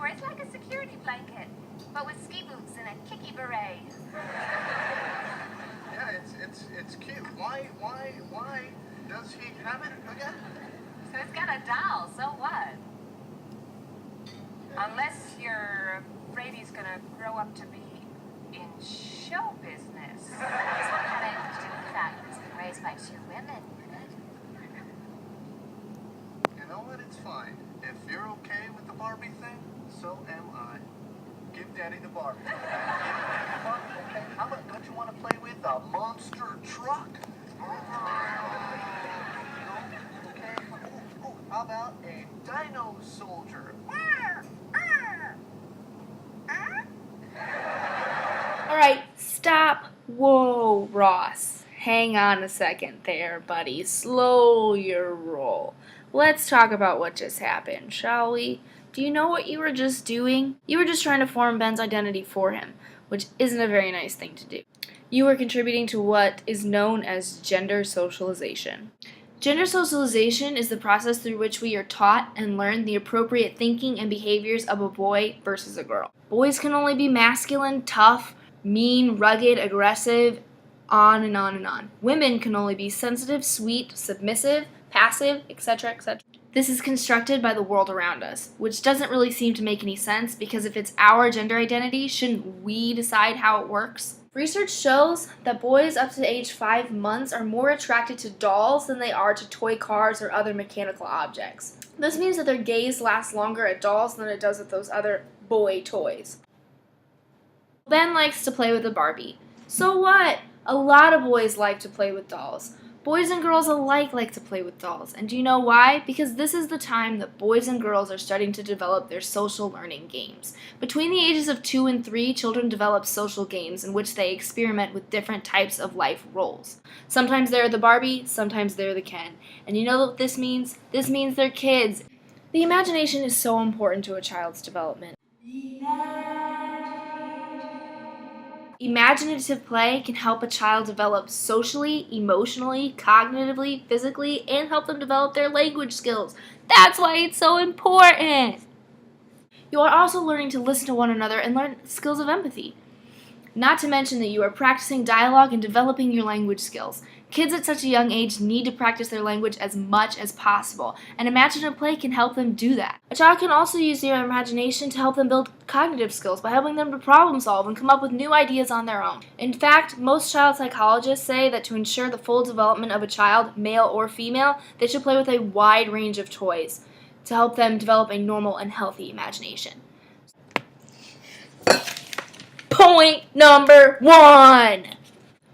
It's like a security blanket, but with ski boots and a kicky beret. Yeah, it's cute. Why does he have it again? So it's got a doll, so what? Unless you're afraid he's gonna grow up to be in show business. He's not kind of interested in the fact that he's been raised by 2 women. You know what? It's fine. If you're okay with the Barbie thing, so am I. Give Daddy the Barbie. Give Daddy the Barbie. Okay. How about, don't you want to play with a monster truck? Okay. Ooh, how about a dino soldier? All right, stop. Whoa, Ross. Hang on a second there, buddy. Slow your roll. Let's talk about what just happened, shall we? Do you know what you were just doing? You were just trying to form Ben's identity for him, which isn't a very nice thing to do. You were contributing to what is known as gender socialization. Gender socialization is the process through which we are taught and learn the appropriate thinking and behaviors of a boy versus a girl. Boys can only be masculine, tough, mean, rugged, aggressive, on and on and on. Women can only be sensitive, sweet, submissive, passive, etc., etc. This is constructed by the world around us, which doesn't really seem to make any sense because if it's our gender identity, shouldn't we decide how it works? Research shows that boys up to age 5 months are more attracted to dolls than they are to toy cars or other mechanical objects. This means that their gaze lasts longer at dolls than it does at those other boy toys. Ben likes to play with a Barbie. So what? A lot of boys like to play with dolls. Boys and girls alike like to play with dolls. And do you know why? Because this is the time that boys and girls are starting to develop their social learning games. Between the ages of 2 and 3, children develop social games in which they experiment with different types of life roles. Sometimes they're the Barbie, sometimes they're the Ken. And you know what this means? This means they're kids. The imagination is so important to a child's development. Imaginative play can help a child develop socially, emotionally, cognitively, physically, and help them develop their language skills. That's why it's so important. You are also learning to listen to one another and learn skills of empathy. Not to mention that you are practicing dialogue and developing your language skills. Kids at such a young age need to practice their language as much as possible, and imaginative play can help them do that. A child can also use their imagination to help them build cognitive skills by helping them to problem solve and come up with new ideas on their own. In fact, most child psychologists say that to ensure the full development of a child, male or female, they should play with a wide range of toys to help them develop a normal and healthy imagination. Point number 1!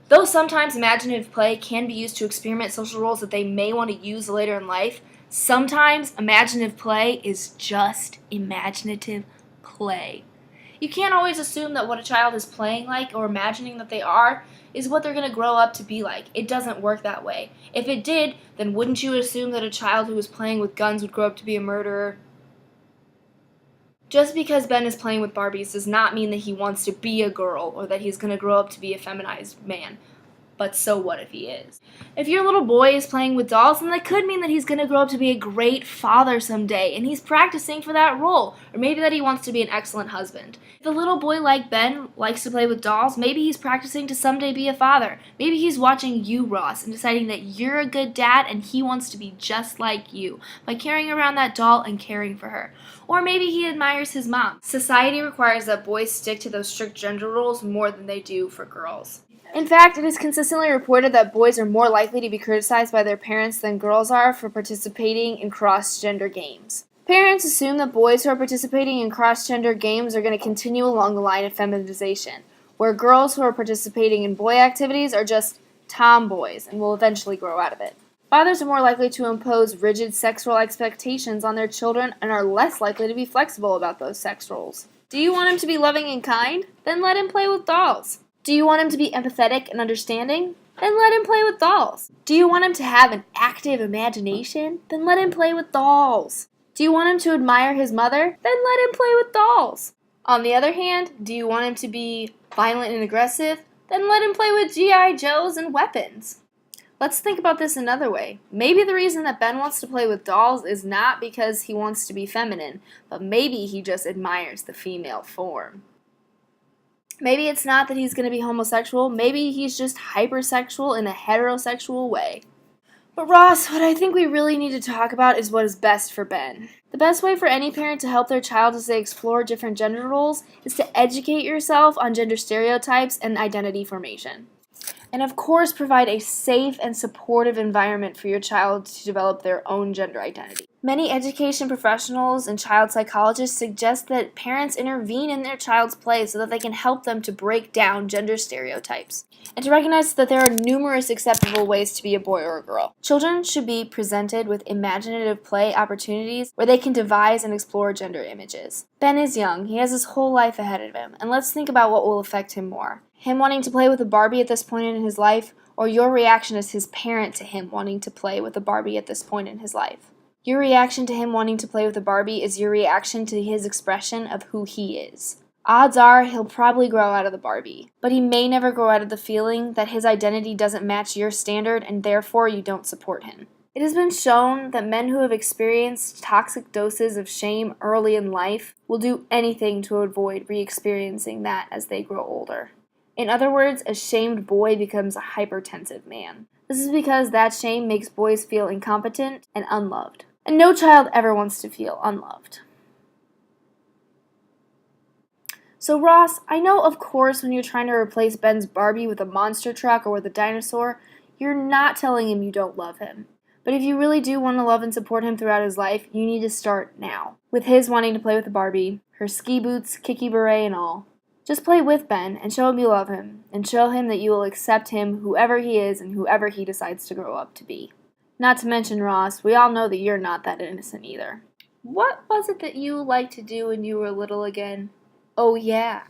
Though sometimes imaginative play can be used to experiment social roles that they may want to use later in life, sometimes imaginative play is just imaginative play. You can't always assume that what a child is playing like or imagining that they are is what they're going to grow up to be like. It doesn't work that way. If it did, then wouldn't you assume that a child who was playing with guns would grow up to be a murderer? Just because Ben is playing with Barbies does not mean that he wants to be a girl or that he's going to grow up to be a feminized man. But so what if he is? If your little boy is playing with dolls, then that could mean that he's going to grow up to be a great father someday, and he's practicing for that role. Or maybe that he wants to be an excellent husband. If a little boy like Ben likes to play with dolls, maybe he's practicing to someday be a father. Maybe he's watching you, Ross, and deciding that you're a good dad and he wants to be just like you by carrying around that doll and caring for her. Or maybe he admires his mom. Society requires that boys stick to those strict gender roles more than they do for girls. In fact, it is consistently reported that boys are more likely to be criticized by their parents than girls are for participating in cross-gender games. Parents assume that boys who are participating in cross-gender games are going to continue along the line of feminization, where girls who are participating in boy activities are just tomboys and will eventually grow out of it. Fathers are more likely to impose rigid sexual expectations on their children and are less likely to be flexible about those sex roles. Do you want him to be loving and kind? Then let him play with dolls. Do you want him to be empathetic and understanding? Then let him play with dolls. Do you want him to have an active imagination? Then let him play with dolls. Do you want him to admire his mother? Then let him play with dolls. On the other hand, do you want him to be violent and aggressive? Then let him play with G.I. Joes and weapons. Let's think about this another way. Maybe the reason that Ben wants to play with dolls is not because he wants to be feminine, but maybe he just admires the female form. Maybe it's not that he's going to be homosexual, maybe he's just hypersexual in a heterosexual way. But Ross, what I think we really need to talk about is what is best for Ben. The best way for any parent to help their child as they explore different gender roles is to educate yourself on gender stereotypes and identity formation. And of course, provide a safe and supportive environment for your child to develop their own gender identity. Many education professionals and child psychologists suggest that parents intervene in their child's play so that they can help them to break down gender stereotypes and to recognize that there are numerous acceptable ways to be a boy or a girl. Children should be presented with imaginative play opportunities where they can devise and explore gender images. Ben is young, he has his whole life ahead of him, and let's think about what will affect him more. Him wanting to play with a Barbie at this point in his life, or your reaction as his parent to him wanting to play with a Barbie at this point in his life. Your reaction to him wanting to play with a Barbie is your reaction to his expression of who he is. Odds are he'll probably grow out of the Barbie, but he may never grow out of the feeling that his identity doesn't match your standard and therefore you don't support him. It has been shown that men who have experienced toxic doses of shame early in life will do anything to avoid re-experiencing that as they grow older. In other words, a shamed boy becomes a hypertensive man. This is because that shame makes boys feel incompetent and unloved. And no child ever wants to feel unloved. So Ross, I know of course when you're trying to replace Ben's Barbie with a monster truck or with a dinosaur, you're not telling him you don't love him. But if you really do want to love and support him throughout his life, you need to start now. With his wanting to play with the Barbie, her ski boots, kiki beret, and all. Just play with Ben and show him you love him, and show him that you will accept him whoever he is and whoever he decides to grow up to be. Not to mention, Ross, we all know that you're not that innocent either. What was it that you liked to do when you were little again? Oh yeah,